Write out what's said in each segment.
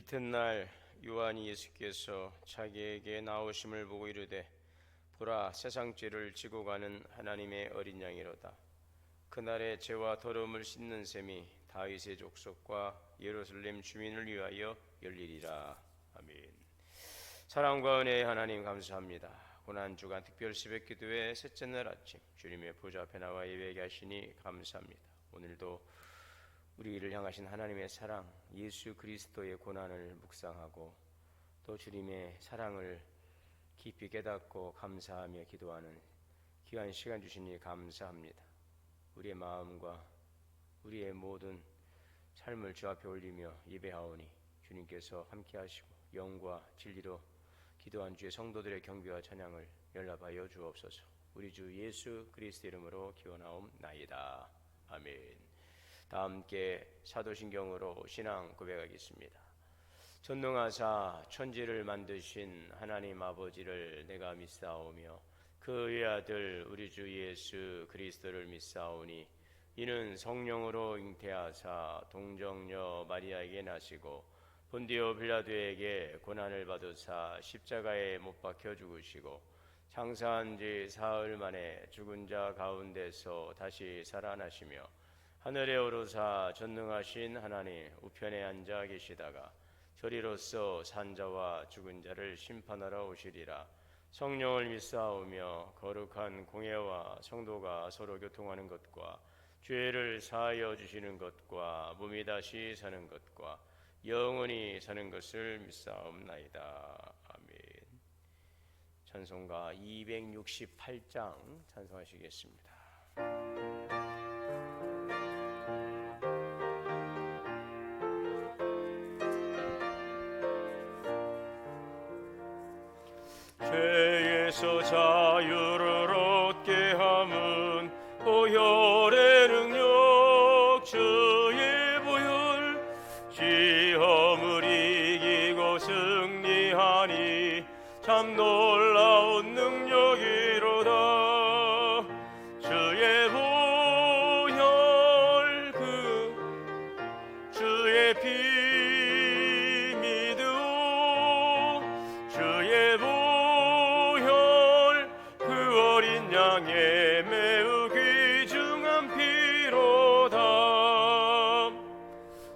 이튿날 요한이 예수께서 자기에게 나오심을 보고 이르되 보라 세상 죄를 지고 가는 하나님의 어린 양이로다. 그날에 죄와 더러움을 씻는 셈이 다윗의 족속과 예루살렘 주민을 위하여 열리리라. 아멘. 사랑과 은혜의 하나님 감사합니다. 고난주간 특별 새벽 기도의 셋째 날 아침 주님의 보좌 앞에 나와 예배하게 하시니 감사합니다. 오늘도 우리를 향하신 하나님의 사랑, 예수 그리스도의 고난을 묵상하고 또 주님의 사랑을 깊이 깨닫고 감사하며 기도하는 귀한 시간 주시니 감사합니다. 우리의 마음과 우리의 모든 삶을 주 앞에 올리며 예배하오니 주님께서 함께 하시고 영과 진리로 기도한 주의 성도들의 경배와 찬양을 연락하여 주옵소서. 우리 주 예수 그리스도 이름으로 기원하옵나이다. 아멘. 다 함께 사도신경으로 신앙 고백하겠습니다. 전능하사 천지를 만드신 하나님 아버지를 내가 믿사오며 그의 아들 우리 주 예수 그리스도를 믿사오니 이는 성령으로 잉태하사 동정녀 마리아에게 나시고 본디오 빌라도에게 고난을 받으사 십자가에 못 박혀 죽으시고 장사한 지 사흘 만에 죽은 자 가운데서 다시 살아나시며 하늘에 오르사 전능하신 하나님 우편에 앉아 계시다가 저리로서 산자와 죽은 자를 심판하러 오시리라. 성령을 믿사오며 거룩한 공예와 성도가 서로 교통하는 것과 죄를 사하여 주시는 것과 몸이 다시 사는 것과 영원히 사는 것을 믿사옵나이다. 아멘. 찬송가 268장 찬송하시겠습니다. 죄에서 자유를 얻게 함은 보혈의 능력 주의 보혈 시험을 이기고 승리하니 참 놀라운 능력이로다. 주의 보혈 그 주의 피 믿으오 주의 양의 매우 귀중한 피로다.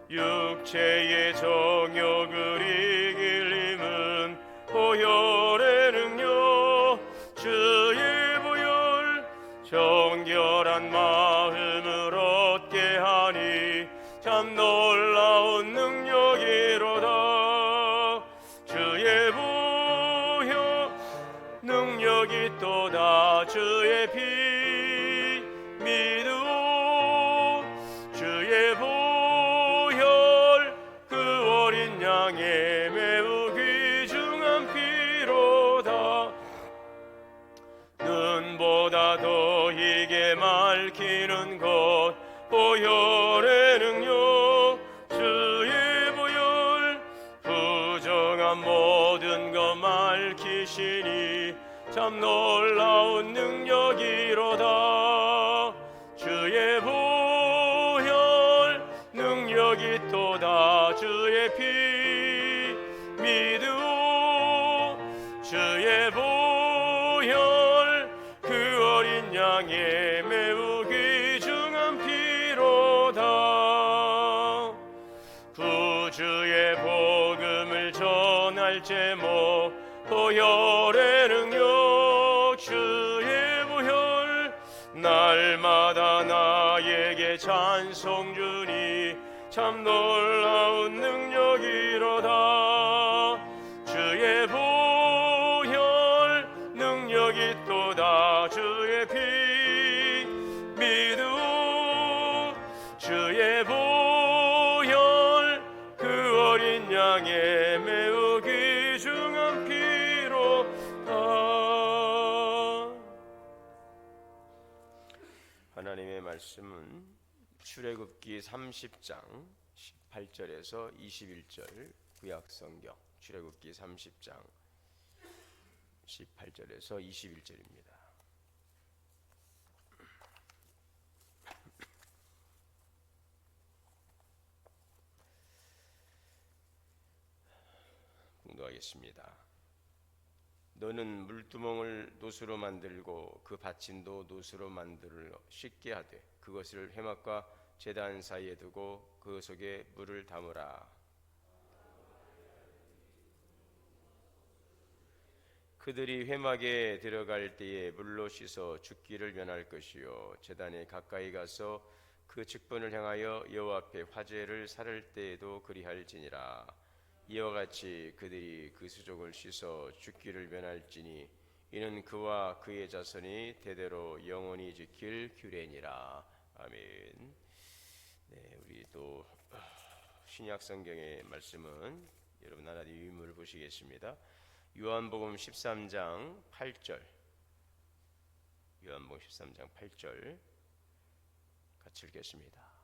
육체의 정욕을 이길 힘은 보혈의 능력 주의 보혈 정결한 마음을 얻게 하니 참 놀라운 능력이로다. 주의 보혈 능력이 또다. 주의 피 믿으오 주의 보혈 그 어린 양의 매우 귀중한 피로다. 눈보다 더 희게 맑히는 것 보혈의 능력 주의 보혈 부정한 모든 것 맑히시니 참 놀라운 능력이로다. 주의 보혈 능력이 또다. 주의 피 믿으오 주의 보혈 그 어린 양의 매우 귀중한 피로다. 구주의 복음을 전할 제목 보혈의 능력 주의 보혈 날마다 나에게 찬송 주니 참 놀라운 능력이로다. 주의 보혈 능력이 또다. 주의 피 믿으오 주의 보혈 그 어린 양의 매우 귀중한 하나님의 말씀은 출애굽기 30장 18절에서 21절 구약성경 출애굽기 30장 18절에서 21절입니다. 기도하겠습니다. 너는 물두멍을 노수로 만들고 그 받침도 노수로 만들어 씻게 하되 그것을 회막과 제단 사이에 두고 그 속에 물을 담으라. 그들이 회막에 들어갈 때에 물로 씻어 죽기를 면할 것이요 제단에 가까이 가서 그 직분을 향하여 여호와 앞에 화제를 살을 때에도 그리할지니라. 이와 같이 그들이 그 수족을 씻어 죽기를 면할지니 이는 그와 그의 자손이 대대로 영원히 지킬 규례니라. 아멘. 네, 우리 또 신약 성경의 말씀은 여러분 하나님 유물을 보시겠습니다. 요한복음 13장 8절. 요한복음 13장 8절 같이 읽겠습니다.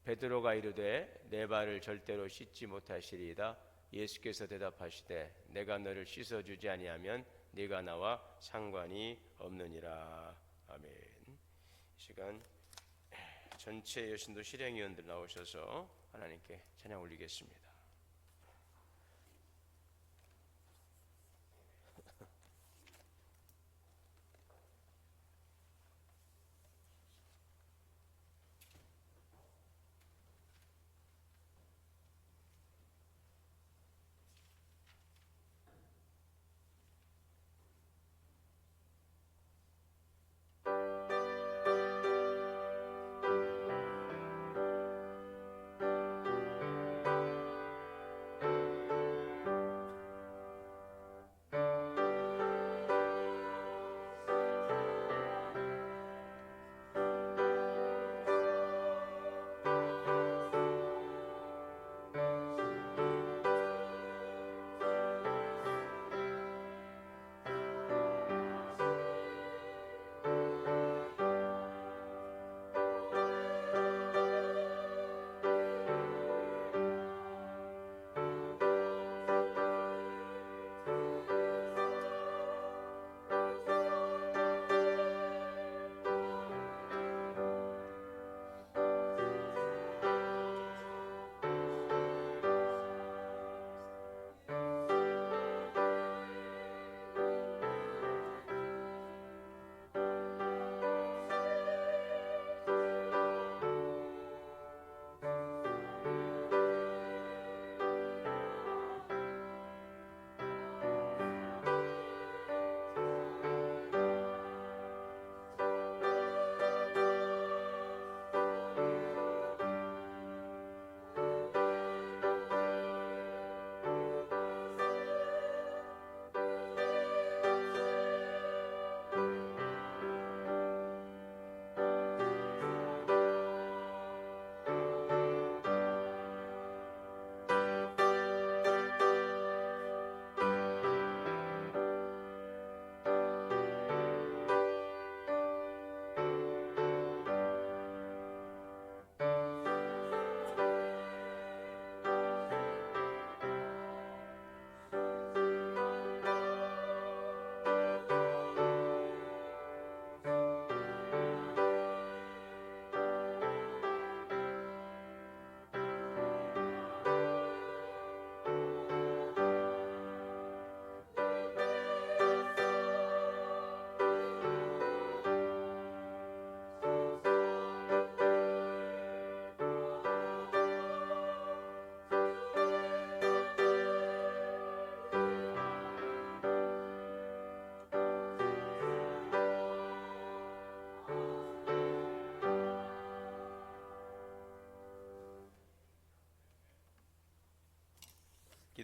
베드로가 이르되 내 발을 절대로 씻지 못하시리이다. 예수께서 대답하시되 내가 너를 씻어 주지 아니하면 네가 나와 상관이 없느니라. 아멘. 이 시간 전체 여신도 실행위원들 나오셔서 하나님께 찬양 올리겠습니다.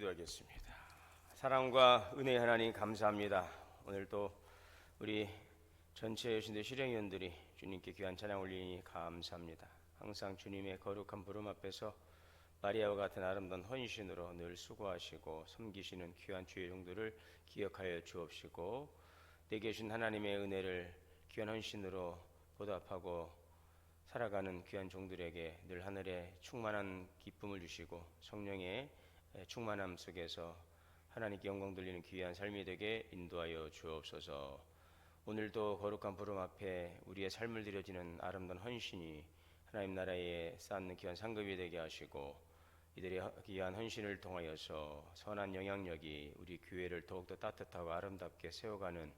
기도하겠습니다. 사랑과 은혜의 하나님 감사합니다. 오늘도 우리 전체 여신대 실행위원들이 주님께 귀한 찬양 올리니 감사합니다. 항상 주님의 거룩한 부름 앞에서 마리아와 같은 아름다운 헌신으로 늘 수고하시고 섬기시는 귀한 주의 종들을 기억하여 주옵시고 내 계신 하나님의 은혜를 귀한 헌신으로 보답하고 살아가는 귀한 종들에게 늘 하늘의 충만한 기쁨을 주시고 성령의 충만함 속에서 하나님께 영광 돌리는 귀한 삶이 되게 인도하여 주옵소서. 오늘도 거룩한 부름 앞에 우리의 삶을 드려지는 아름다운 헌신이 하나님 나라에 쌓는 귀한 상급이 되게 하시고 이들의 귀한 헌신을 통하여서 선한 영향력이 우리 교회를 더욱더 따뜻하고 아름답게 세워가는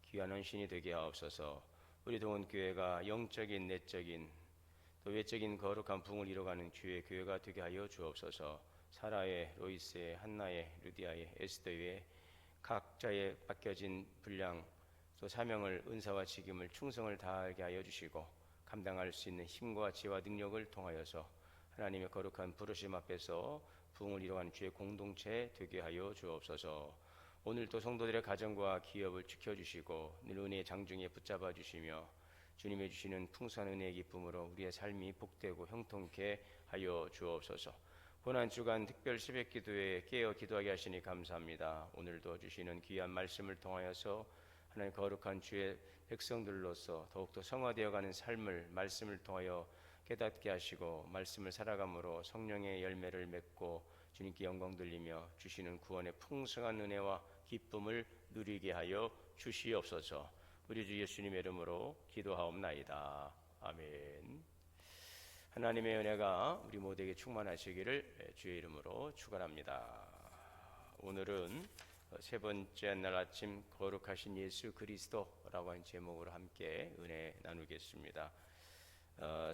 귀한 헌신이 되게 하옵소서. 우리 동원교회가 영적인 내적인 또 외적인 거룩한 부흥을 이뤄가는 주의 교회가 되게 하여 주옵소서. 사라의, 로이스의, 한나의, 루디아의, 에스더의 각자의 맡겨진 분량 또 사명을, 은사와 직임을, 충성을 다하게 하여 주시고 감당할 수 있는 힘과 지혜와 능력을 통하여서 하나님의 거룩한 부르심 앞에서 부흥을 이루어가는 주의 공동체 되게 하여 주옵소서. 오늘도 성도들의 가정과 기업을 지켜주시고 늘 은혜의 장중에 붙잡아 주시며 주님의 주시는 풍성한 은혜의 기쁨으로 우리의 삶이 복되고 형통케 하여 주옵소서. 고난 주간 특별 새벽 기도에 깨어 기도하게 하시니 감사합니다. 오늘도 주시는 귀한 말씀을 통하여서 하나님 거룩한 주의 백성들로서 더욱더 성화되어가는 삶을 말씀을 통하여 깨닫게 하시고 말씀을 살아감으로 성령의 열매를 맺고 주님께 영광 돌리며 주시는 구원의 풍성한 은혜와 기쁨을 누리게 하여 주시옵소서. 우리 주 예수님의 이름으로 기도하옵나이다. 아멘. 하나님의 은혜가 우리 모두에게 충만하시기를 주의 이름으로 축원합니다. 오늘은 세 번째 날 아침 거룩하신 예수 그리스도라고 하는 제목으로 함께 은혜 나누겠습니다.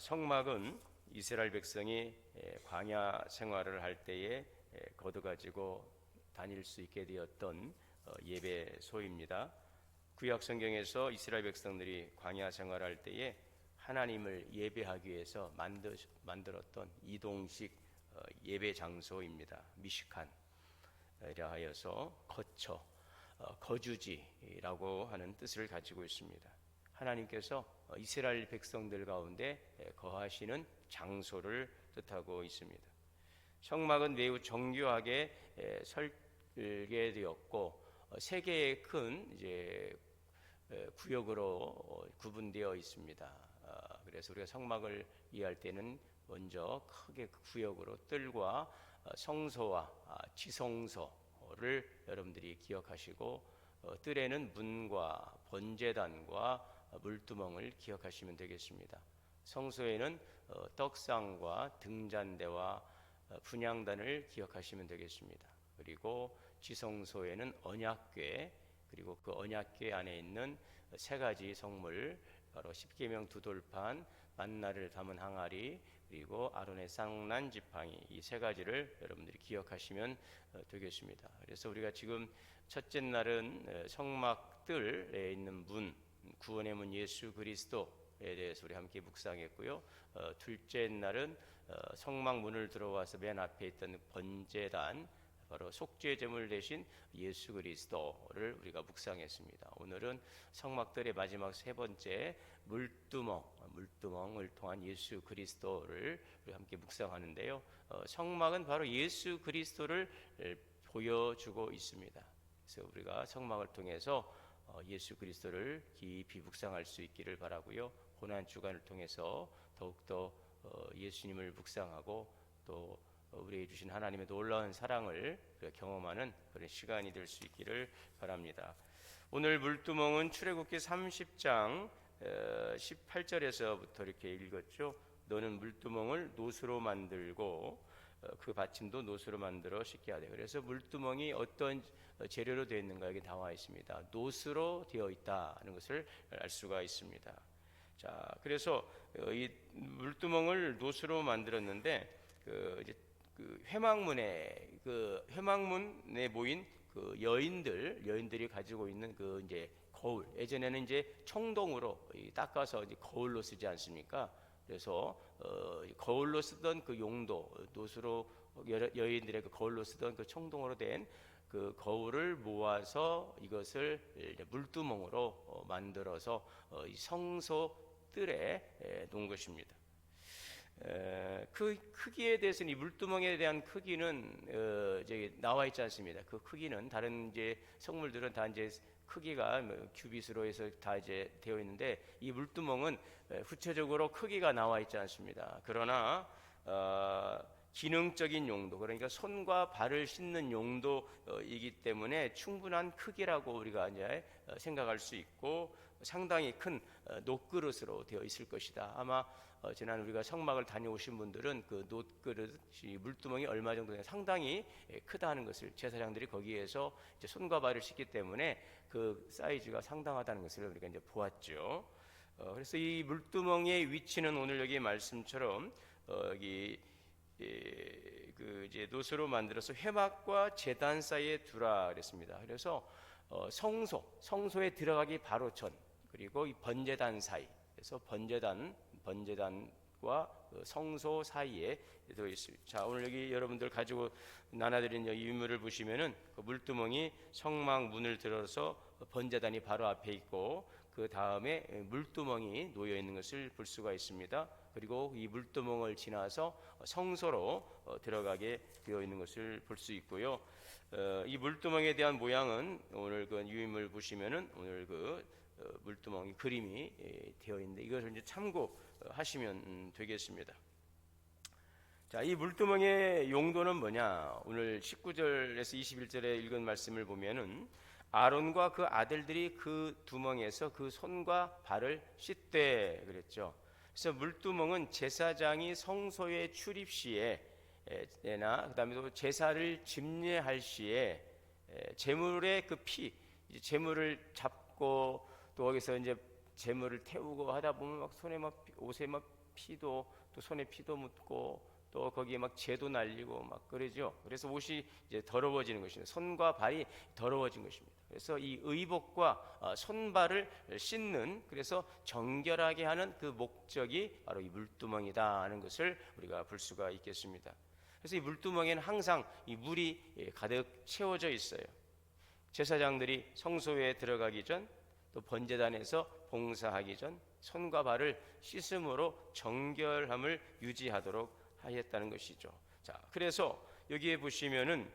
성막은 이스라엘 백성이 광야 생활을 할 때에 거둬가지고 다닐 수 있게 되었던 예배소입니다. 구약 성경에서 이스라엘 백성들이 광야 생활할 때에 하나님을 예배하기 위해서 만들었던 이동식 예배 장소입니다. 미시칸이라 하여서 거처, 거주지라고 하는 뜻을 가지고 있습니다. 하나님께서 이스라엘 백성들 가운데 거하시는 장소를 뜻하고 있습니다. 성막은 매우 정교하게 설계되었고 세 개의 큰 이제 구역으로 구분되어 있습니다. 그래서 우리가 성막을 이해할 때는 먼저 크게 그 구역으로 뜰과 성소와 지성소를 여러분들이 기억하시고 뜰에는 문과 번제단과 물두멍을 기억하시면 되겠습니다. 성소에는 떡상과 등잔대와 분향단을 기억하시면 되겠습니다. 그리고 지성소에는 언약궤, 그리고 그 언약궤 안에 있는 세 가지 성물, 바로 십계명 두 돌판, 만나를 담은 항아리, 그리고 아론의 쌍난 지팡이, 이 세 가지를 여러분들이 기억하시면 되겠습니다. 그래서 우리가 지금 첫째 날은 성막들에 있는 문, 구원의 문 예수 그리스도에 대해서 우리 함께 묵상했고요. 둘째 날은 성막 문을 들어와서 맨 앞에 있던 번제단, 바로 속죄 제물 대신 예수 그리스도를 우리가 묵상했습니다. 오늘은 성막들의 마지막 세 번째 물두멍을 통한 예수 그리스도를 우리 함께 묵상하는데요. 성막은 바로 예수 그리스도를 보여주고 있습니다. 그래서 우리가 성막을 통해서 예수 그리스도를 깊이 묵상할 수 있기를 바라고요. 고난 주간을 통해서 더욱더 예수님을 묵상하고 또 우리에게 주신 하나님의 놀라운 사랑을 경험하는 그런 시간이 될 수 있기를 바랍니다. 오늘 물두멍은 출애굽기 30장 18절에서부터 이렇게 읽었죠. 너는 물두멍을 노수로 만들고 그 받침도 노수로 만들어 씻게 하되. 그래서 물두멍이 어떤 재료로 되어 있는가 여기 나와 있습니다. 노수로 되어 있다는 것을 알 수가 있습니다. 자, 그래서 이 물두멍을 노수로 만들었는데 이제 그 회막문에 모인 그 여인들이 가지고 있는 그 이제 거울, 예전에는 이제 청동으로 닦아서 이제 거울로 쓰지 않습니까? 그래서 거울로 쓰던 그 용도, 노수로 여인들의 그 거울로 쓰던 그 청동으로 된 그 거울을 모아서 이것을 물두멍으로 만들어서 이 성소 뜰에 놓은 것입니다. 그 크기에 대해서는 이 물두멍에 대한 크기는 저기 나와 있지 않습니다. 그 크기는 다른 이제 성물들은 다 이제 크기가 큐빗으로 해서 다 이제 되어 있는데 이 물두멍은 구체적으로 크기가 나와 있지 않습니다. 그러나 기능적인 용도, 그러니까 손과 발을 씻는 용도이기 때문에 충분한 크기라고 우리가 이제 생각할 수 있고 상당히 큰 녹그릇으로 되어 있을 것이다. 아마 지난 우리가 성막을 다녀오신 분들은 그 놋그릇이 물두멍이 얼마 정도 되냐 상당히 크다는 것을 제사장들이 거기에서 이제 손과 발을 씻기 때문에 그 사이즈가 상당하다는 것을 우리가 이제 보았죠. 그래서 이 물두멍의 위치는 오늘 여기 말씀처럼 여기 그 이제 놋으로 만들어서 회막과 제단 사이에 두라 그랬습니다. 그래서 성소에 들어가기 바로 전 그리고 이 번제단 사이 그래서 번제단과 성소 사이에 되어 있습니다. 자, 오늘 여기 여러분들 가지고 나눠드린 이 유물을 보시면은 그 물두멍이 성막 문을 들어서 번제단이 바로 앞에 있고 그 다음에 물두멍이 놓여 있는 것을 볼 수가 있습니다. 그리고 이 물두멍을 지나서 성소로 들어가게 되어 있는 것을 볼 수 있고요. 이 물두멍에 대한 모양은 오늘 그 유인물 보시면은 오늘 그 물두멍이 그림이 되어 있는데 이것을 이제 참고하시면 되겠습니다. 자, 이 물두멍의 용도는 뭐냐? 오늘 19절에서 21절에 읽은 말씀을 보면은 아론과 그 아들들이 그 두멍에서 그 손과 발을 씻되 그랬죠. 그래서 물두멍은 제사장이 성소에 출입 시에나 그다음에 또 제사를 집례할 시에 제물의 그 피, 제물을 잡고 또 거기서 이제 제물을 태우고 하다 보면 막 손에 막 옷에 막 피도 또 손에 피도 묻고 또 거기에 막 재도 날리고 막 그러죠. 그래서 옷이 이제 더러워지는 것입니다. 손과 발이 더러워진 것입니다. 그래서 이 의복과 손발을 씻는 그래서 정결하게 하는 그 목적이 바로 이 물두멍이다 하는 것을 우리가 볼 수가 있겠습니다. 그래서 이 물두멍에는 항상 이 물이 가득 채워져 있어요. 제사장들이 성소에 들어가기 전 또 번제단에서 봉사하기 전 손과 발을 씻음으로 정결함을 유지하도록 하였다는 것이죠. 자, 그래서 여기에 보시면은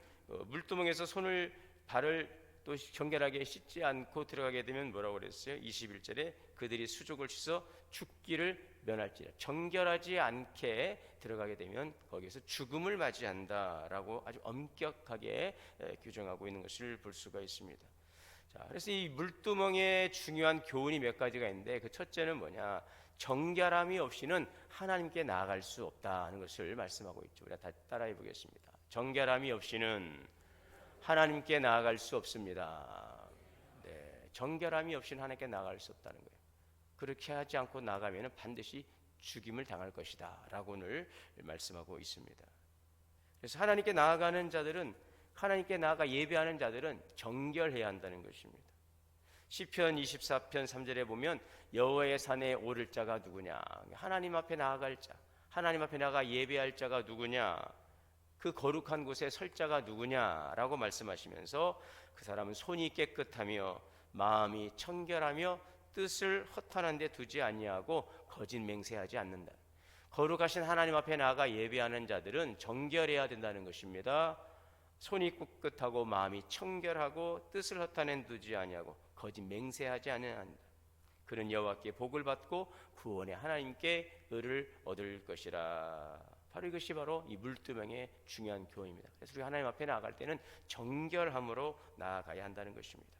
물두멍에서 손을 발을 또 정결하게 씻지 않고 들어가게 되면 뭐라고 그랬어요? 21절에 그들이 수족을 씻어 죽기를 면할지라. 정결하지 않게 들어가게 되면 거기에서 죽음을 맞이한다라고 아주 엄격하게 규정하고 있는 것을 볼 수가 있습니다. 자, 그래서 이 물두멍의 중요한 교훈이 몇 가지가 있는데 그 첫째는 뭐냐? 정결함이 없이는 하나님께 나아갈 수 없다는 것을 말씀하고 있죠. 우리가 다 따라해 보겠습니다. 정결함이 없이는 하나님께 나아갈 수 없습니다. 네, 정결함이 없이는 하나님께 나아갈 수 없다는 거예요. 그렇게 하지 않고 나가면 반드시 죽임을 당할 것이다 라고 오늘 말씀하고 있습니다. 그래서 하나님께 나아가는 자들은 하나님께 나아가 예배하는 자들은 정결해야 한다는 것입니다. 시편 24편 3절에 보면 여호와의 산에 오를 자가 누구냐? 하나님 앞에 나아갈 자, 하나님 앞에 나아가 예배할 자가 누구냐? 그 거룩한 곳에 설 자가 누구냐라고 말씀하시면서 그 사람은 손이 깨끗하며 마음이 청결하며 뜻을 허탄한 데 두지 아니하고 거짓 맹세하지 않는다. 거룩하신 하나님 앞에 나아가 예배하는 자들은 정결해야 된다는 것입니다. 손이 깨끗하고 마음이 청결하고 뜻을 허탄에 두지 아니하고 거짓 맹세하지 않는다. 그는 여호와께 복을 받고 구원의 하나님께 의를 얻을 것이라. 바로 이것이 바로 이 물두멍의 중요한 교훈입니다. 그래서 우리 하나님 앞에 나아갈 때는 정결함으로 나아가야 한다는 것입니다.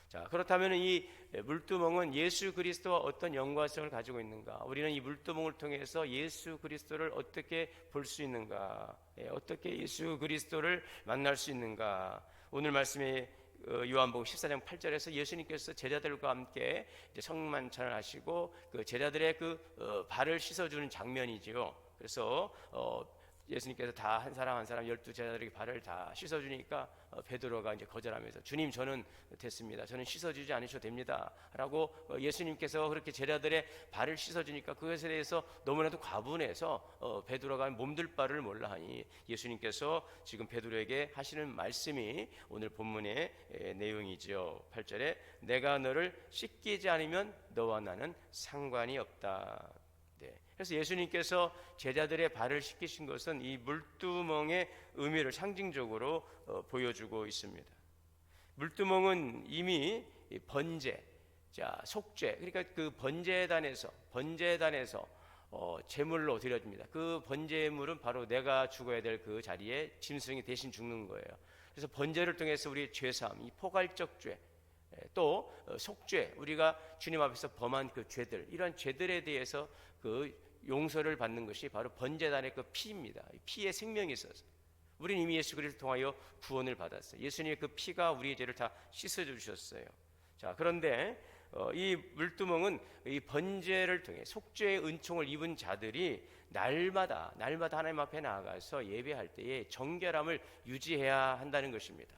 자, 그렇다면 이 물두멍은 예수 그리스도와 어떤 연관성을 가지고 있는가? 우리는 이 물두멍을 통해서 예수 그리스도를 어떻게 볼 수 있는가? 어떻게 예수 그리스도를 만날 수 있는가? 오늘 말씀에 요한복음 14장 8절에서 예수님께서 제자들과 함께 이제 성만찬을 하시고 그 제자들의 그 발을 씻어주는 장면이지요. 그래서 예수님께서 다 한 사람 한 사람 12제자들에게 발을 다 씻어주니까 베드로가 이제 거절하면서 주님 저는 됐습니다. 저는 씻어주지 않으셔도 됩니다. 라고 예수님께서 그렇게 제자들의 발을 씻어주니까 그것에 대해서 너무나도 과분해서 베드로가 몸둘 바를 몰라 하니 예수님께서 지금 베드로에게 하시는 말씀이 오늘 본문의 내용이죠. 8절에 내가 너를 씻기지 않으면 너와 나는 상관이 없다. 그래서 예수님께서 제자들의 발을 씻기신 것은 이 물두멍의 의미를 상징적으로 보여주고 있습니다. 물두멍은 이미 번제, 자 속죄, 그러니까 그 번제단에서 제물로 드려집니다. 그 번제물은 바로 내가 죽어야 될 그 자리에 짐승이 대신 죽는 거예요. 그래서 번제를 통해서 우리 죄사함, 이 포괄적 죄, 또 속죄, 우리가 주님 앞에서 범한 그 죄들, 이런 죄들에 대해서 그 용서를 받는 것이 바로 번제단의 그 피입니다. 피에 생명이 있어서 우리는 이미 예수 그리스도를 통하여 구원을 받았어요. 예수님의 그 피가 우리의 죄를 다 씻어주셨어요. 자, 그런데 이 물두멍은 이 번제를 통해 속죄의 은총을 입은 자들이 날마다 하나님 앞에 나아가서 예배할 때에 정결함을 유지해야 한다는 것입니다.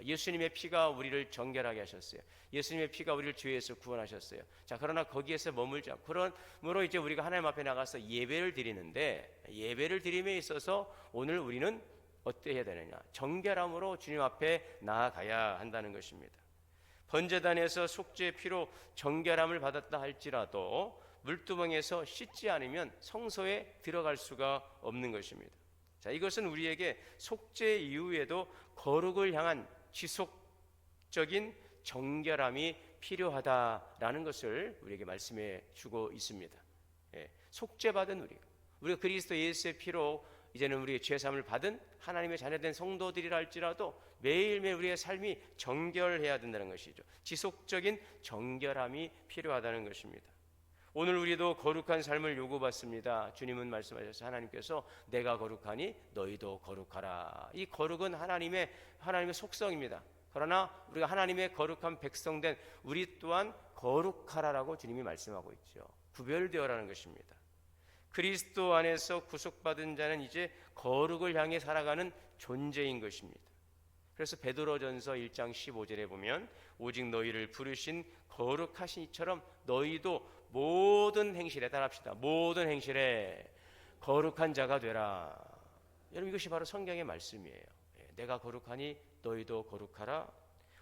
예수님의 피가 우리를 정결하게 하셨어요. 예수님의 피가 우리를 죄에서 구원하셨어요. 자, 그러나 거기에서 머물지 않고, 그러므로 이제 우리가 하나님 앞에 나가서 예배를 드리는데, 예배를 드림에 있어서 오늘 우리는 어떻게 해야 되느냐? 정결함으로 주님 앞에 나아가야 한다는 것입니다. 번제단에서 속죄의 피로 정결함을 받았다 할지라도 물두멍에서 씻지 않으면 성소에 들어갈 수가 없는 것입니다. 자, 이것은 우리에게 속죄 이후에도 거룩을 향한 지속적인 정결함이 필요하다라는 것을 우리에게 말씀해 주고 있습니다. 속죄받은 우리가 그리스도 예수의 피로 이제는 우리의 죄사함을 받은 하나님의 자녀된 성도들이라 할지라도 매일매일 우리의 삶이 정결해야 된다는 것이죠. 지속적인 정결함이 필요하다는 것입니다. 오늘 우리도 거룩한 삶을 요구받습니다. 주님은 말씀하셔서 하나님께서 내가 거룩하니 너희도 거룩하라. 이 거룩은 하나님의 속성입니다. 그러나 우리가 하나님의 거룩한 백성된 우리 또한 거룩하라라고 주님이 말씀하고 있죠. 구별되어라는 것입니다. 그리스도 안에서 구속받은 자는 이제 거룩을 향해 살아가는 존재인 것입니다. 그래서 베드로전서 1장 15절에 보면 오직 너희를 부르신 거룩하신 이처럼 너희도 모든 행실에, 따라합시다, 모든 행실에 거룩한 자가 되라. 여러분, 이것이 바로 성경의 말씀이에요. 내가 거룩하니 너희도 거룩하라.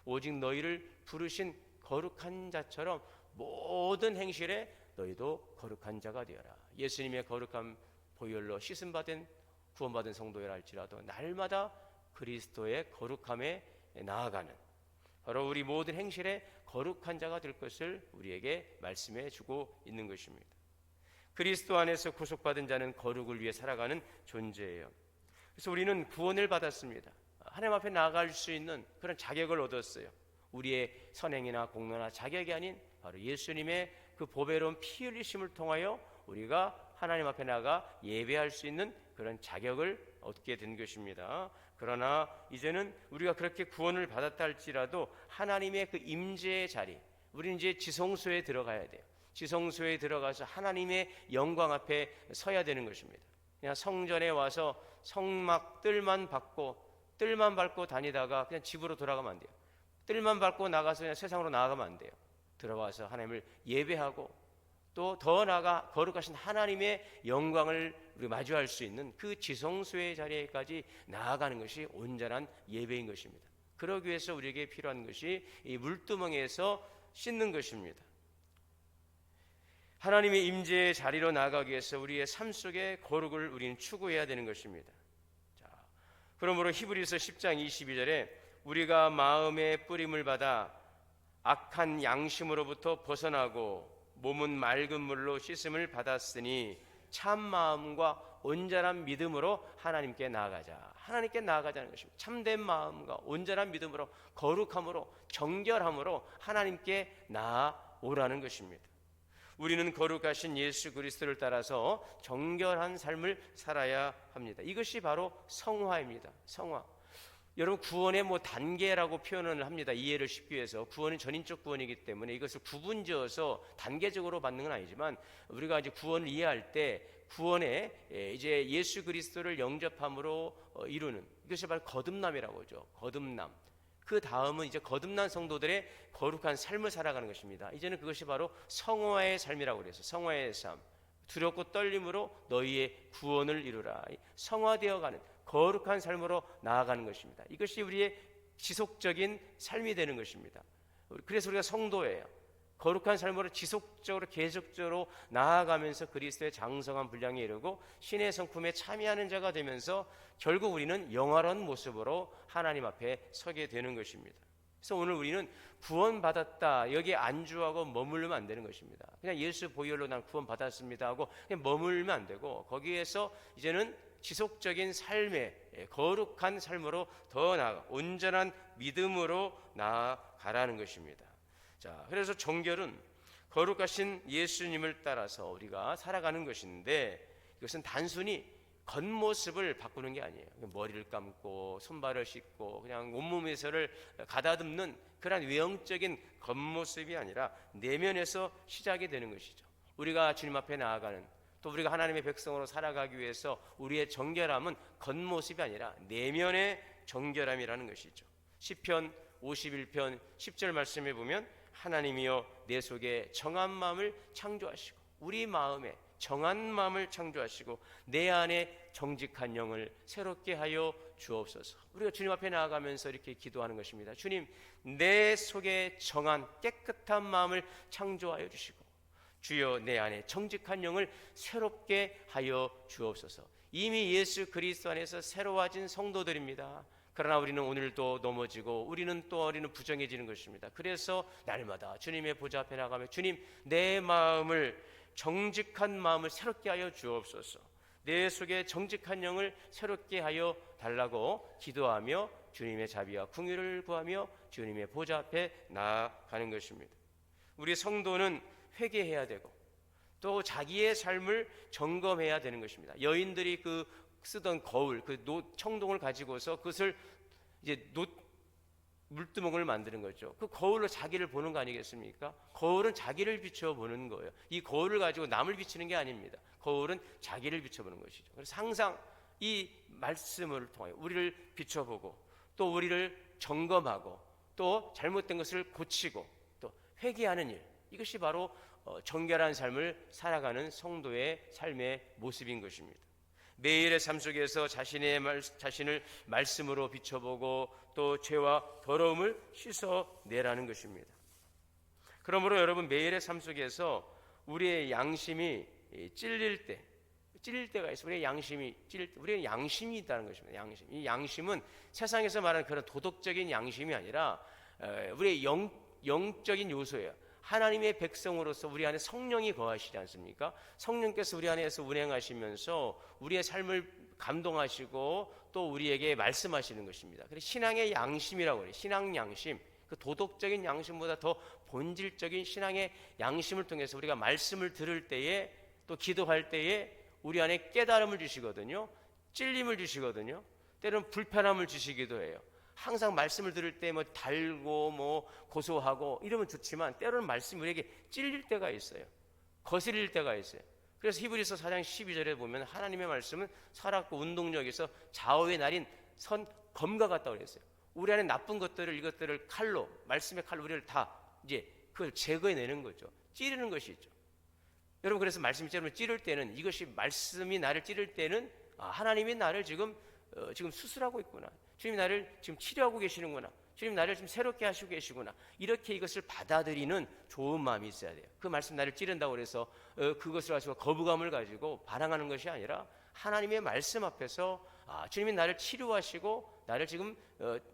오직 너희를 부르신 거룩한 자처럼 모든 행실에 너희도 거룩한 자가 되어라. 예수님의 거룩한 보혈로 씻음받은 구원받은 성도라 할지라도 날마다 그리스도의 거룩함에 나아가는, 바로 우리 모든 행실에 거룩한 자가 될 것을 우리에게 말씀해 주고 있는 것입니다. 그리스도 안에서 구속받은 자는 거룩을 위해 살아가는 존재예요. 그래서 우리는 구원을 받았습니다. 하나님 앞에 나아갈 수 있는 그런 자격을 얻었어요. 우리의 선행이나 공로나 자격이 아닌 바로 예수님의 그 보배로운 피 흘리심을 통하여 우리가 하나님 앞에 나가 예배할 수 있는 그런 자격을 얻게 된 것입니다. 그러나 이제는 우리가 그렇게 구원을 받았다 할지라도 하나님의 그 임재의 자리, 우리는 이제 지성소에 들어가야 돼요. 지성소에 들어가서 하나님의 영광 앞에 서야 되는 것입니다. 그냥 성전에 와서 성막 뜰만 밟고 다니다가 그냥 집으로 돌아가면 안 돼요. 뜰만 밟고 나가서 그냥 세상으로 나아가면 안 돼요. 들어와서 하나님을 예배하고 또 더 나아가 거룩하신 하나님의 영광을 우리 마주할 수 있는 그 지성소의 자리에까지 나아가는 것이 온전한 예배인 것입니다. 그러기 위해서 우리에게 필요한 것이 이 물두멍에서 씻는 것입니다. 하나님의 임재의 자리로 나아가기 위해서 우리의 삶 속에 거룩을 우리는 추구해야 되는 것입니다. 자, 그러므로 히브리서 10장 22절에 우리가 마음의 뿌림을 받아 악한 양심으로부터 벗어나고 몸은 맑은 물로 씻음을 받았으니 참 마음과 온전한 믿음으로 하나님께 나아가자. 하나님께 나아가자는 것입니다. 참된 마음과 온전한 믿음으로 거룩함으로 정결함으로 하나님께 나아오라는 것입니다. 우리는 거룩하신 예수 그리스도를 따라서 정결한 삶을 살아야 합니다. 이것이 바로 성화입니다. 성화. 여러분, 구원의 단계라고 표현을 합니다. 이해를 쉽게 해서 구원은 전인적 구원이기 때문에 이것을 구분지어서 단계적으로 받는 건 아니지만 우리가 이제 구원을 이해할 때 구원에 이제 예수 그리스도를 영접함으로 이루는, 이것이 바로 거듭남이라고 하죠. 거듭남. 그 다음은 이제 거듭난 성도들의 거룩한 삶을 살아가는 것입니다. 이제는 그것이 바로 성화의 삶이라고 그래서 성화의 삶. 두렵고 떨림으로 너희의 구원을 이루라. 성화되어가는 거룩한 삶으로 나아가는 것입니다. 이것이 우리의 지속적인 삶이 되는 것입니다. 그래서 우리가 성도예요. 거룩한 삶으로 지속적으로 계속적으로 나아가면서 그리스도의 장성한 분량에 이르고 신의 성품에 참여하는 자가 되면서 결국 우리는 영화로운 모습으로 하나님 앞에 서게 되는 것입니다. 그래서 오늘 우리는 구원받았다 여기에 안주하고 머물면 안 되는 것입니다. 그냥 예수 보혈로 난 구원받았습니다 하고 그냥 머물면 안 되고 거기에서 이제는 지속적인 삶의 거룩한 삶으로 더 나아가 온전한 믿음으로 나아가라는 것입니다. 자, 그래서 정결은 거룩하신 예수님을 따라서 우리가 살아가는 것인데, 이것은 단순히 겉모습을 바꾸는 게 아니에요. 머리를 감고 손발을 씻고 그냥 온몸에서를 가다듬는 그런 외형적인 겉모습이 아니라 내면에서 시작이 되는 것이죠. 우리가 주님 앞에 나아가는, 또 우리가 하나님의 백성으로 살아가기 위해서 우리의 정결함은 겉모습이 아니라 내면의 정결함이라는 것이죠. 시편 51편 10절 말씀에 보면 하나님이여 내 속에 정한 마음을 창조하시고, 우리 마음에 정한 마음을 창조하시고 내 안에 정직한 영을 새롭게 하여 주옵소서. 우리가 주님 앞에 나아가면서 이렇게 기도하는 것입니다. 주님, 내 속에 정한 깨끗한 마음을 창조하여 주시고, 주여 내 안에 정직한 영을 새롭게 하여 주옵소서. 이미 예수 그리스도 안에서 새로워진 성도들입니다. 그러나 우리는 오늘도 넘어지고 우리는 부정해지는 것입니다. 그래서 날마다 주님의 보좌 앞에 나가며 주님, 내 마음을 정직한 마음을 새롭게 하여 주옵소서. 내 속에 정직한 영을 새롭게 하여 달라고 기도하며 주님의 자비와 긍휼을 구하며 주님의 보좌 앞에 나아가는 것입니다. 우리 성도는 회개해야 되고 또 자기의 삶을 점검해야 되는 것입니다. 여인들이 쓰던 거울, 청동을 가지고서 그것을 이제 물두멍을 만드는 거죠. 그 거울로 자기를 보는 거 아니겠습니까? 거울은 자기를 비춰보는 거예요. 이 거울을 가지고 남을 비추는 게 아닙니다. 거울은 자기를 비춰보는 것이죠. 그래서 항상 이 말씀을 통해 우리를 비춰보고 또 우리를 점검하고 또 잘못된 것을 고치고 또 회개하는 일, 이것이 바로 정결한 삶을 살아가는 성도의 삶의 모습인 것입니다. 매일의 삶 속에서 자신을 말씀으로 비춰보고 또 죄와 더러움을 씻어내라는 것입니다. 그러므로 여러분, 매일의 삶 속에서 우리의 양심이 찔릴 때가 있어요. 우리의 양심이 있다는 것입니다. 이 양심은 세상에서 말하는 그런 도덕적인 양심이 아니라 우리의 영적인 요소예요. 하나님의 백성으로서 우리 안에 성령이 거하시지 않습니까? 성령께서 우리 안에서 운행하시면서 우리의 삶을 감동하시고 또 우리에게 말씀하시는 것입니다. 그래서 신앙의 양심이라고 해요. 신앙 양심, 그 도덕적인 양심보다 더 본질적인 신앙의 양심을 통해서 우리가 말씀을 들을 때에 또 기도할 때에 우리 안에 깨달음을 주시거든요. 찔림을 주시거든요. 때로는 불편함을 주시기도 해요. 항상 말씀을 들을 때 달고 고소하고 이러면 좋지만 때로는 말씀이 우리에게 찔릴 때가 있어요. 거슬릴 때가 있어요. 그래서 히브리서 4장 12절에 보면 하나님의 말씀은 살았고 운동력에서 좌우의 날인 선 검과 같다고 그랬어요. 우리 안에 나쁜 것들을, 이것들을 말씀의 칼로 우리를 다 이제 그걸 제거해내는 거죠. 찌르는 것이죠. 여러분, 그래서 말씀이 찌를 때는, 이것이 말씀이 나를 찌를 때는 하나님이 나를 지금 수술하고 있구나. 주님이 나를 지금 치료하고 계시는구나. 주님 나를 지금 새롭게 하시고 계시구나. 이렇게 이것을 받아들이는 좋은 마음이 있어야 돼요. 그 말씀 나를 찌른다고 해서 그것을 가지고 거부감을 가지고 반항하는 것이 아니라 하나님의 말씀 앞에서 주님이 나를 치료하시고 나를 지금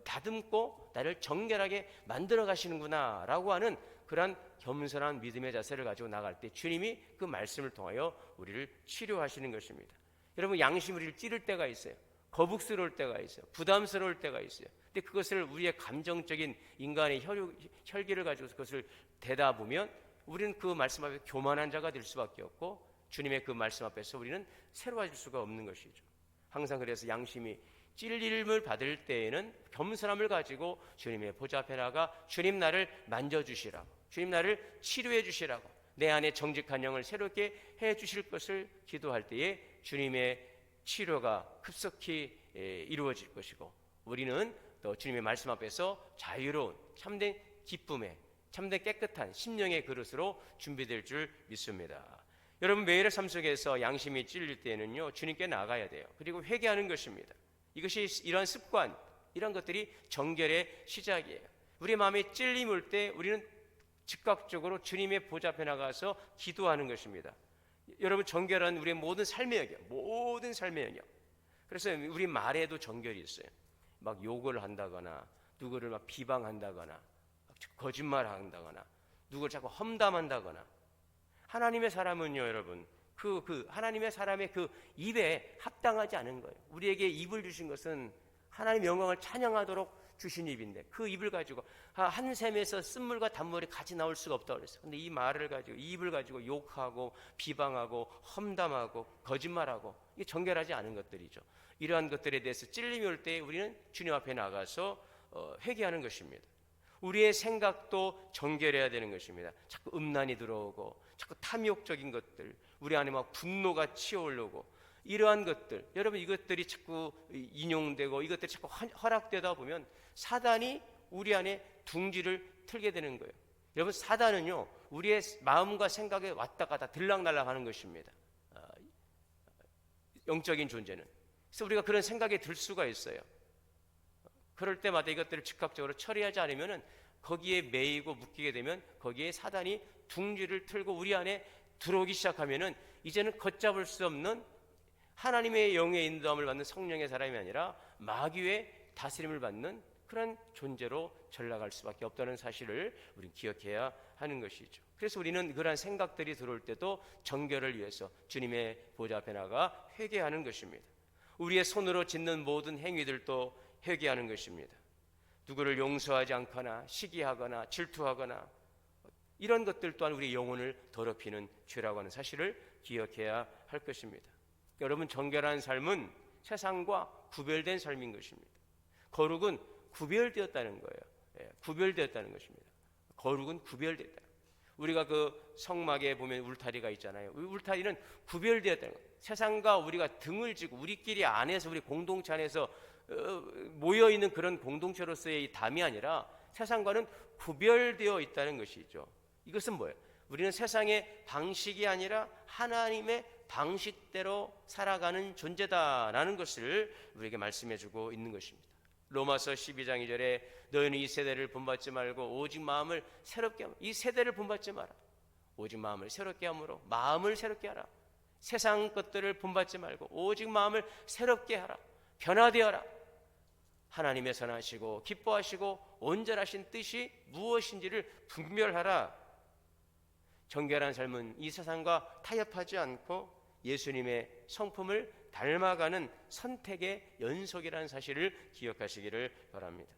다듬고 나를 정결하게 만들어 가시는구나 라고 하는 그러한 겸손한 믿음의 자세를 가지고 나갈 때 주님이 그 말씀을 통하여 우리를 치료하시는 것입니다. 여러분, 양심이 우리를 찌를 때가 있어요. 거북스러울 때가 있어요. 부담스러울 때가 있어요. 근데 그것을 우리의 감정적인 인간의 혈기를 가지고 그것을 대다 보면 우리는 그 말씀 앞에 교만한 자가 될 수밖에 없고 주님의 그 말씀 앞에서 우리는 새로워질 수가 없는 것이죠. 항상 그래서 양심이 찔림을 받을 때에는 겸손함을 가지고 주님의 보좌 앞에 나가 주님 나를 만져주시라고, 주님 나를 치료해 주시라고, 내 안에 정직한 영을 새롭게 해 주실 것을 기도할 때에 주님의 치료가 급속히 이루어질 것이고 우리는 또 주님의 말씀 앞에서 자유로운 참된 기쁨에 참된 깨끗한 심령의 그릇으로 준비될 줄 믿습니다. 여러분, 매일의 삶 속에서 양심이 찔릴 때는요, 주님께 나가야 돼요. 그리고 회개하는 것입니다. 이것이 이런 습관, 이런 것들이 정결의 시작이에요. 우리 마음에 찔림이 올 때 우리는 즉각적으로 주님의 보좌 앞에 나가서 기도하는 것입니다. 여러분, 정결한 우리의 모든 삶의 영역. 그래서 우리 말에도 정결이 있어요. 막 욕을 한다거나 누구를 막 비방한다거나 막 거짓말한다거나 누구를 자꾸 험담한다거나. 하나님의 사람은요, 여러분, 하나님의 사람의 그 입에 합당하지 않은 거예요. 우리에게 입을 주신 것은 하나님의 영광을 찬양하도록 주신 입인데 그 입을 가지고 한 샘에서 쓴물과 단물이 같이 나올 수가 없다고 그랬어요. 근데 이 말을 가지고, 이 입을 가지고 욕하고 비방하고 험담하고 거짓말하고, 이게 정결하지 않은 것들이죠. 이러한 것들에 대해서 찔림이 올 때 우리는 주님 앞에 나가서 회개하는 것입니다. 우리의 생각도 정결해야 되는 것입니다. 자꾸 음란이 들어오고 자꾸 탐욕적인 것들, 우리 안에 막 분노가 치어오르고, 이러한 것들, 여러분 이것들이 자꾸 인용되고 이것들이 자꾸 허락되다 보면 사단이 우리 안에 둥지를 틀게 되는 거예요. 여러분, 사단은요 우리의 마음과 생각에 왔다 갔다 들락날락 하는 것입니다. 영적인 존재는. 그래서 우리가 그런 생각이 들 수가 있어요. 그럴 때마다 이것들을 즉각적으로 처리하지 않으면 거기에 매이고 묶이게 되면 거기에 사단이 둥지를 틀고 우리 안에 들어오기 시작하면 이제는 걷잡을 수 없는 하나님의 영의 인도함을 받는 성령의 사람이 아니라 마귀의 다스림을 받는 그런 존재로 전락할 수밖에 없다는 사실을 우리는 기억해야 하는 것이죠. 그래서 우리는 그러한 생각들이 들어올 때도 정결을 위해서 주님의 보좌 앞에 나가 회개하는 것입니다. 우리의 손으로 짓는 모든 행위들도 회개하는 것입니다. 누구를 용서하지 않거나 시기하거나 질투하거나 이런 것들 또한 우리 영혼을 더럽히는 죄라고 하는 사실을 기억해야 할 것입니다. 여러분, 정결한 삶은 세상과 구별된 삶인 것입니다. 거룩은 구별되었다는 거예요. 구별되었다는 것입니다. 거룩은 구별되었다. 우리가 그 성막에 보면 울타리가 있잖아요. 울타리는 구별되었다는 거예요. 세상과 우리가 등을 지고 우리끼리 안에서, 우리 공동체 안에서 모여있는 그런 공동체로서의 이 담이 아니라 세상과는 구별되어 있다는 것이죠. 이것은 뭐예요? 우리는 세상의 방식이 아니라 하나님의 방식대로 살아가는 존재다라는 것을 우리에게 말씀해주고 있는 것입니다. 로마서 12장 2절에 너희는 이 세대를 본받지 말고 오직 마음을 새롭게 하라. 이 세대를 본받지 마라. 오직 마음을 새롭게 함으로, 마음을 새롭게 하라. 세상 것들을 본받지 말고 오직 마음을 새롭게 하라. 변화되어라. 하나님의 선하시고 기뻐하시고 온전하신 뜻이 무엇인지를 분별하라. 정결한 삶은 이 세상과 타협하지 않고 예수님의 성품을 닮아가는 선택의 연속이라는 사실을 기억하시기를 바랍니다.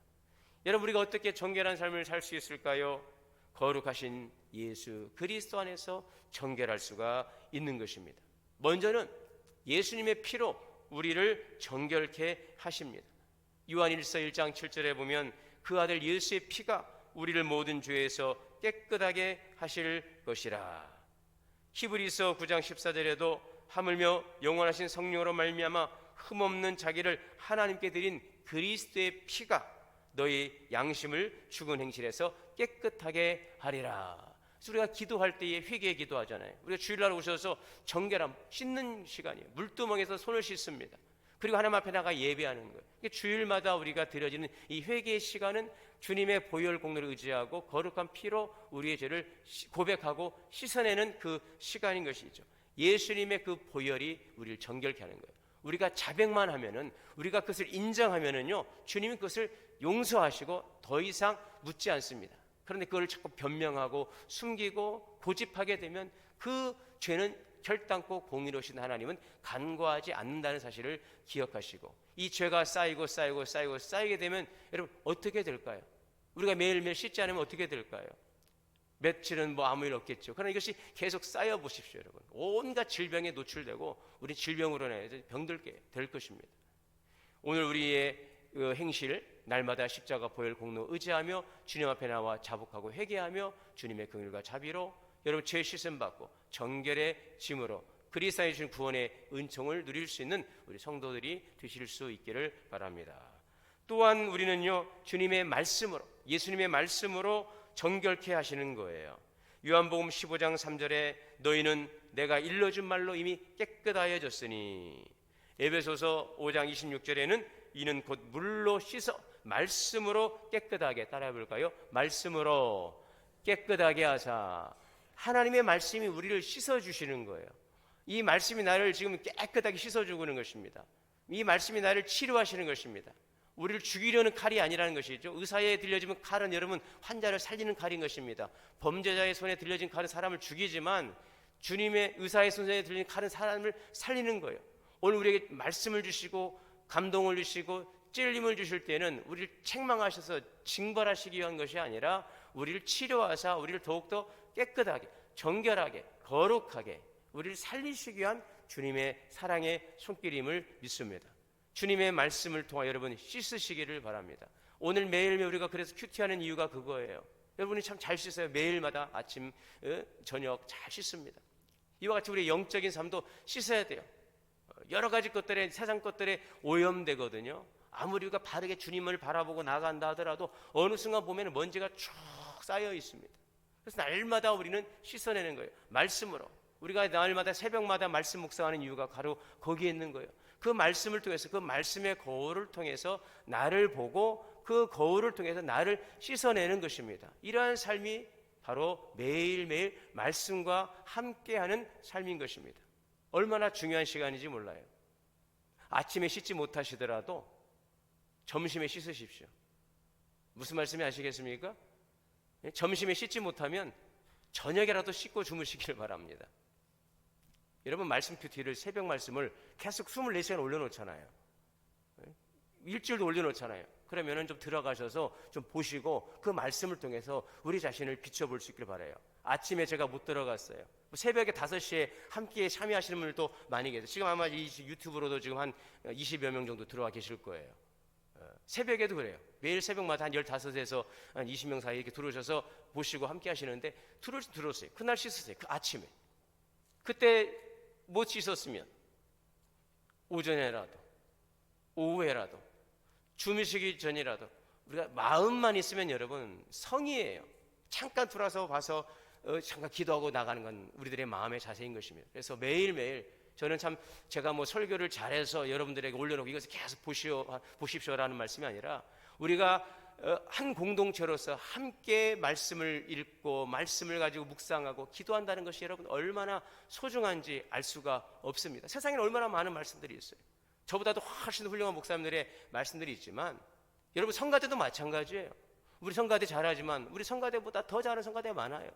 여러분, 우리가 어떻게 정결한 삶을 살 수 있을까요? 거룩하신 예수 그리스도 안에서 정결할 수가 있는 것입니다. 먼저는 예수님의 피로 우리를 정결케 하십니다. 요한일서 1장 7절에 보면 그 아들 예수의 피가 우리를 모든 죄에서 깨끗하게 하실 것이라. 히브리서 9장 14절에도 하물며 영원하신 성령으로 말미암아 흠없는 자기를 하나님께 드린 그리스도의 피가 너희 양심을 죽은 행실에서 깨끗하게 하리라. 그래서 우리가 기도할 때에 회개 기도하잖아요. 우리가 주일날 오셔서 정결함 씻는 시간이에요. 물두멍에서 손을 씻습니다. 그리고 하나님 앞에 나가 예배하는 거예요. 주일마다 우리가 드려지는 이 회개의 시간은 주님의 보혈 공로를 의지하고 거룩한 피로 우리의 죄를 고백하고 씻어내는 그 시간인 것이죠. 예수님의 그 보혈이 우리를 정결케 하는 거예요. 우리가 자백만 하면은, 우리가 그것을 인정하면은요, 주님이 그것을 용서하시고 더 이상 묻지 않습니다. 그런데 그걸 자꾸 변명하고 숨기고 고집하게 되면 그 죄는 결단코 공의로우신 하나님은 간과하지 않는다는 사실을 기억하시고, 이 죄가 쌓이게 되면 여러분 어떻게 될까요? 우리가 매일매일 씻지 않으면 어떻게 될까요? 며칠은 뭐 아무 일 없겠죠. 그러나 이것이 계속 쌓여 보십시오, 여러분. 온갖 질병에 노출되고 우리 질병으로 인해 병들게 될 것입니다. 오늘 우리의 행실, 날마다 십자가 보혈 공로 의지하며 주님 앞에 나와 자복하고 회개하며 주님의 긍휼과 자비로 여러분 죄 씻음 받고 정결의 짐으로 그리스도 안에 주신 구원의 은총을 누릴 수 있는 우리 성도들이 되실 수 있기를 바랍니다. 또한 우리는요, 주님의 말씀으로, 예수님의 말씀으로 정결케 하시는 거예요. 요한복음 15장 3절에 너희는 내가 일러준 말로 이미 깨끗하여졌으니, 에베소서 5장 26절에는 이는 곧 물로 씻어 말씀으로 깨끗하게, 따라해 볼까요? 말씀으로 깨끗하게 하사. 하나님의 말씀이 우리를 씻어주시는 거예요. 이 말씀이 나를 지금 깨끗하게 씻어주고 있는 것입니다. 이 말씀이 나를 치료하시는 것입니다. 우리를 죽이려는 칼이 아니라는 것이죠. 의사에 들려지면 칼은 여러분 환자를 살리는 칼인 것입니다. 범죄자의 손에 들려진 칼은 사람을 죽이지만 주님의 의사의 손에 들려진 칼은 사람을 살리는 거예요. 오늘 우리에게 말씀을 주시고 감동을 주시고 찔림을 주실 때는 우리를 책망하셔서 징벌하시기 위한 것이 아니라 우리를 치료하사 우리를 더욱더 깨끗하게, 정결하게, 거룩하게 우리를 살리시기 위한 주님의 사랑의 손길임을 믿습니다. 주님의 말씀을 통하여 여러분 씻으시기를 바랍니다. 오늘 매일매일 우리가 그래서 큐티하는 이유가 그거예요. 여러분이 참 잘 씻어요. 매일마다 아침, 저녁 잘 씻습니다. 이와 같이 우리의 영적인 삶도 씻어야 돼요. 여러 가지 것들에, 세상 것들에 오염되거든요. 아무리 우리가 바르게 주님을 바라보고 나간다 하더라도 어느 순간 보면 먼지가 쭉 쌓여 있습니다. 그래서 날마다 우리는 씻어내는 거예요. 말씀으로. 우리가 날마다 새벽마다 말씀 묵상하는 이유가 바로 거기에 있는 거예요. 그 말씀을 통해서, 그 말씀의 거울을 통해서 나를 보고 그 거울을 통해서 나를 씻어내는 것입니다. 이러한 삶이 바로 매일매일 말씀과 함께하는 삶인 것입니다. 얼마나 중요한 시간인지 몰라요. 아침에 씻지 못하시더라도 점심에 씻으십시오. 무슨 말씀이 아시겠습니까? 점심에 씻지 못하면 저녁에라도 씻고 주무시길 바랍니다. 여러분 말씀 큐티를 새벽 말씀을 계속 24시간 올려놓잖아요. 일주일도 올려놓잖아요. 그러면은 좀 들어가셔서 좀 보시고 그 말씀을 통해서 우리 자신을 비춰볼 수 있길 바라요. 아침에 제가 못 들어갔어요. 새벽에 5시에 함께 참여하시는 분들도 많이 계세요. 지금 아마 이 유튜브로도 지금 한 20여 명 정도 들어와 계실 거예요. 새벽에도 그래요. 매일 새벽마다 한 15에서 한 20명 사이 이렇게 들어오셔서 보시고 함께 하시는데 들었어요. 그날 씻으세요. 그 아침에. 그때 못 씻었으면 오전에라도 오후에라도 주무시기 전이라도 우리가 마음만 있으면 여러분 성의예요. 잠깐 들어와서 봐서 잠깐 기도하고 나가는 건 우리들의 마음의 자세인 것입니다. 그래서 매일매일 저는 참 제가 뭐 설교를 잘해서 여러분들에게 올려놓고 이것을 계속 보십시오라는 말씀이 아니라 우리가 한 공동체로서 함께 말씀을 읽고 말씀을 가지고 묵상하고 기도한다는 것이 여러분 얼마나 소중한지 알 수가 없습니다. 세상에는 얼마나 많은 말씀들이 있어요. 저보다도 훨씬 훌륭한 목사님들의 말씀들이 있지만 여러분 성가대도 마찬가지예요. 우리 성가대 잘하지만 우리 성가대보다 더 잘하는 성가대가 많아요.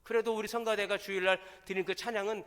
그래도 우리 성가대가 주일날 드리는 그 찬양은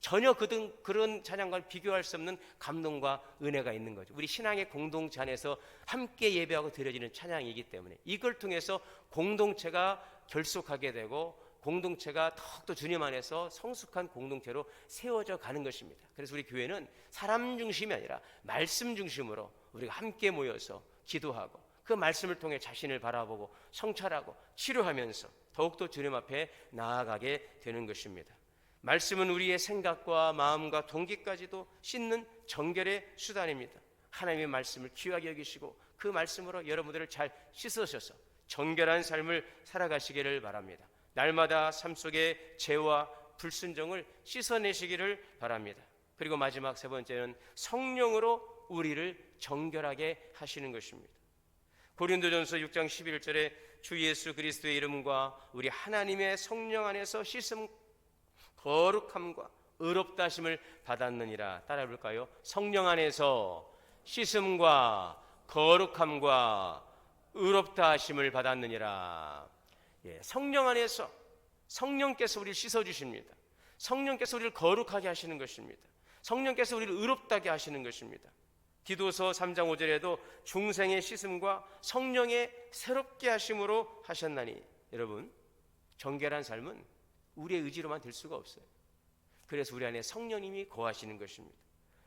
전혀 그런 찬양과 비교할 수 없는 감동과 은혜가 있는 거죠. 우리 신앙의 공동체 안에서 함께 예배하고 드려지는 찬양이기 때문에 이걸 통해서 공동체가 결속하게 되고 공동체가 더욱더 주님 안에서 성숙한 공동체로 세워져 가는 것입니다. 그래서 우리 교회는 사람 중심이 아니라 말씀 중심으로 우리가 함께 모여서 기도하고 그 말씀을 통해 자신을 바라보고 성찰하고 치료하면서 더욱더 주님 앞에 나아가게 되는 것입니다. 말씀은 우리의 생각과 마음과 동기까지도 씻는 정결의 수단입니다. 하나님의 말씀을 귀하게 여기시고 그 말씀으로 여러분들을 잘 씻으셔서 정결한 삶을 살아가시기를 바랍니다. 날마다 삶 속의 죄와 불순종을 씻어내시기를 바랍니다. 그리고 마지막 세 번째는 성령으로 우리를 정결하게 하시는 것입니다. 고린도전서 6장 11절에 주 예수 그리스도의 이름과 우리 하나님의 성령 안에서 씻음 거룩함과 의롭다 하심을 받았느니라. 따라해 볼까요? 성령 안에서 씻음과 거룩함과 의롭다 하심을 받았느니라. 성령 안에서 성령께서 우리를 씻어주십니다. 성령께서 우리를 거룩하게 하시는 것입니다. 성령께서 우리를 의롭다게 하시는 것입니다. 디도서 3장 5절에도 중생의 씻음과 성령의 새롭게 하심으로 하셨나니. 여러분 정결한 삶은 우리의 의지로만 될 수가 없어요. 그래서 우리 안에 성령님이 거하시는 것입니다.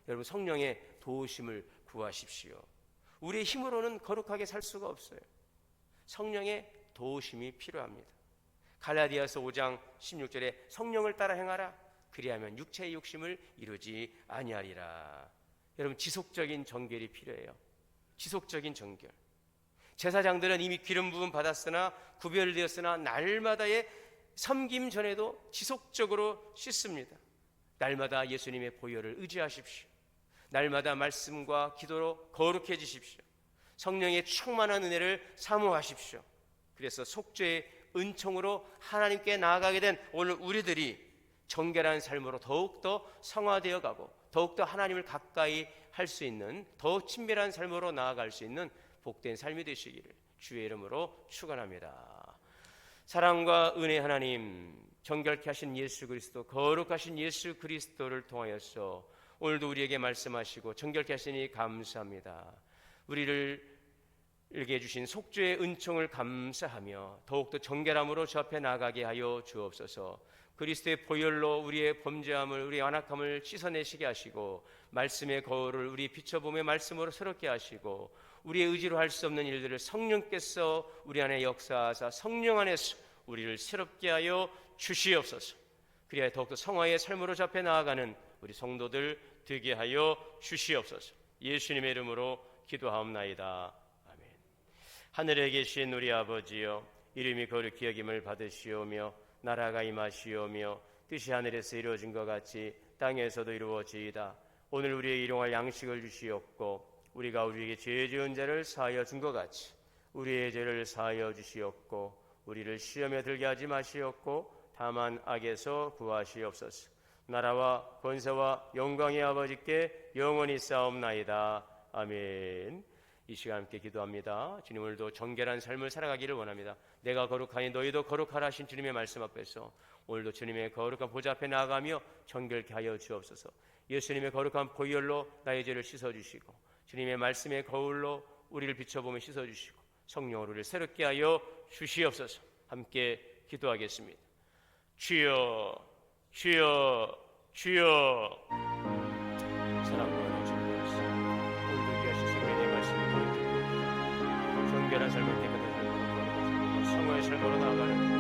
여러분 성령의 도우심을 구하십시오. 우리의 힘으로는 거룩하게 살 수가 없어요. 성령의 도우심이 필요합니다. 갈라디아서 5장 16절에 성령을 따라 행하라. 그리하면 육체의 욕심을 이루지 아니하리라. 여러분 지속적인 정결이 필요해요. 지속적인 정결. 제사장들은 이미 기름 부음 받았으나 구별되었으나 날마다의 섬김 전에도 지속적으로 씻습니다. 날마다 예수님의 보혈을 의지하십시오. 날마다 말씀과 기도로 거룩해지십시오. 성령의 충만한 은혜를 사모하십시오. 그래서 속죄의 은총으로 하나님께 나아가게 된 오늘 우리들이 정결한 삶으로 더욱더 성화되어 가고 더욱더 하나님을 가까이 할 수 있는 더 친밀한 삶으로 나아갈 수 있는 복된 삶이 되시기를 주의 이름으로 축원합니다. 사랑과 은혜 하나님, 정결케 하신 예수 그리스도, 거룩하신 예수 그리스도를 통하여서 오늘도 우리에게 말씀하시고 정결케 하시니 감사합니다. 우리를 일게 주신 속죄의 은총을 감사하며 더욱더 정결함으로 주 앞에 나가게 하여 주옵소서. 그리스도의 보혈로 우리의 범죄함을, 우리의 완악함을 씻어내시게 하시고 말씀의 거울을 우리 비춰보며 말씀으로 새롭게 하시고 우리의 의지로 할 수 없는 일들을 성령께서 우리 안에 역사하사 성령 안에서 우리를 새롭게 하여 주시옵소서. 그리하여 더욱더 성화의 삶으로 주 앞에 나아가는 우리 성도들 되게 하여 주시옵소서. 예수님의 이름으로 기도하옵나이다. 하늘에 계신 우리 아버지여, 이름이 거룩히 여김을 받으시오며 나라가 임하시오며 뜻이 하늘에서 이루어진 것 같이 땅에서도 이루어지이다. 오늘 우리의 일용할 양식을 주시옵고 우리가 우리에게 죄 지은 자를 사하여 준 것 같이 우리의 죄를 사하여 주시옵고 우리를 시험에 들게 하지 마시옵고 다만 악에서 구하시옵소서. 나라와 권세와 영광의 아버지께 영원히 싸움나이다. 아멘. 이 시간 함께 기도합니다. 주님, 오늘도 정결한 삶을 살아가기를 원합니다. 내가 거룩하니 너희도 거룩하라 하신 주님의 말씀 앞에서 오늘도 주님의 거룩한 보좌 앞에 나아가며 정결케 하여 주옵소서. 예수님의 거룩한 보혈로 나의 죄를 씻어주시고 주님의 말씀의 거울로 우리를 비춰보며 씻어주시고 성령으로 우리를 새롭게 하여 주시옵소서. 함께 기도하겠습니다. 주여, 주여, 주여. 사랑과 정결한 삶을 깨끗한 삶으로 성화의 삶으로 나아가는